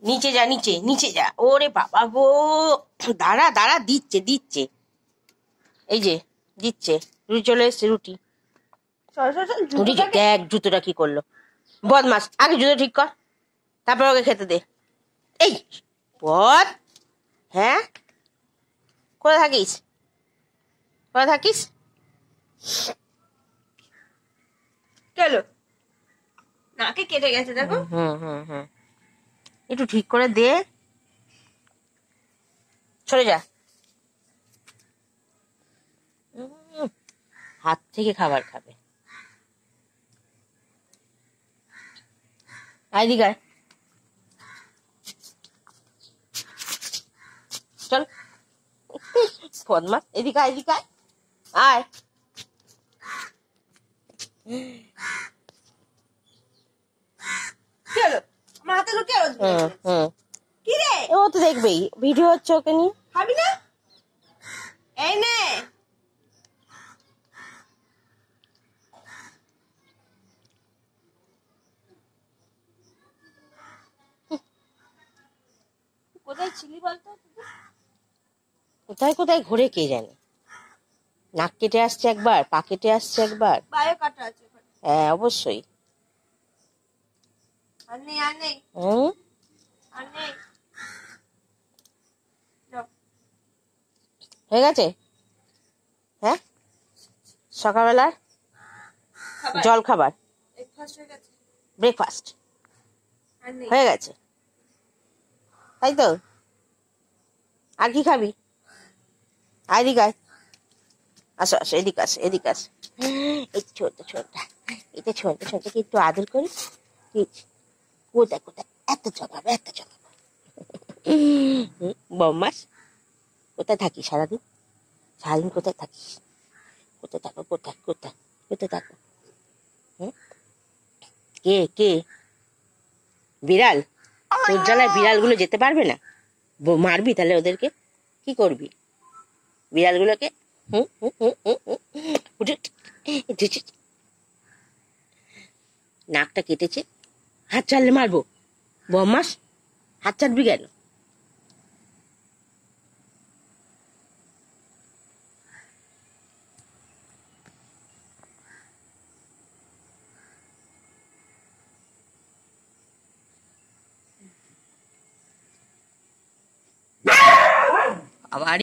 নিচে যা, নিচে নিচে যা। ওরে বাবা গো, দাঁড়া দাঁড়া, দিচ্ছে দিচ্ছে, এই যে দিচ্ছে রুটি, চলে এসছে রুটি। রুটি দেখ জুতোটা কি করলো, বদমাস। আগে জুতো ঠিক কর, তারপর ওকে খেতে দে। এই বদ, হ্যাঁ কোথায় থাকিস, কোথায় থাকিস? চলো, নাকে কেটে গেছে দেখো। হুম হুম হুম, একটু ঠিক করে দে, সরে যা। হাত থেকে খাবার খাবে। আইদিকে আয়, চল বদমাস, এদিকে আয়, এদিকে আয়, আয়। চলো, আমার হাতে লুকিয়ে কি রে? ও তো দেখবেই, ভিডিও হচ্ছে, ওকে নিয়ে। খাবি না? এই নে। কোথায় ছিলি বলতো? কোথায় কোথায় ঘুরে কে জানে, নাক কেটে আসছে একবার, পা কেটে আসছে একবার। পায়ে কাটা আছে। হ্যাঁ অবশ্যই। আর নেই, আর নেই, হুম, আর নেই। হয়ে গেছে। হ্যাঁ, সকালবেলার জল খাবার, ব্রেকফাস্ট হয়ে গেছে। ব্রেকফাস্ট আর নেই। হয়ে গেছে, তাই তো? আর কি খাবি? এদিকে আয়, আসো আসো, এদিকে আস, এদিকে আস। এই ছোট ছোটটা, এটা ছোট ছোটকে একটু আদর করি। কোথায় কোথায় এত জবাব, এত জবাব। বম্মাস, কোথায় থাকিস সারাদিন? সারাদিন কোথায় থাকিস? কোথায় থাকো, কোথায় কোথায় কোথায় থাকো? কে কে? বিড়াল? তোর জ্বালায় বিড়ালগুলো যেতে পারবে না? মারবি তাহলে ওদেরকে? কি করবি বিড়ালগুলোকে? হুম হুম হুম হুম হুম। উঠে নাকটা কেটেছে, হাত ছাড়লে মারবো। বম্মাস, হাত ছাড়বি কেন? আবার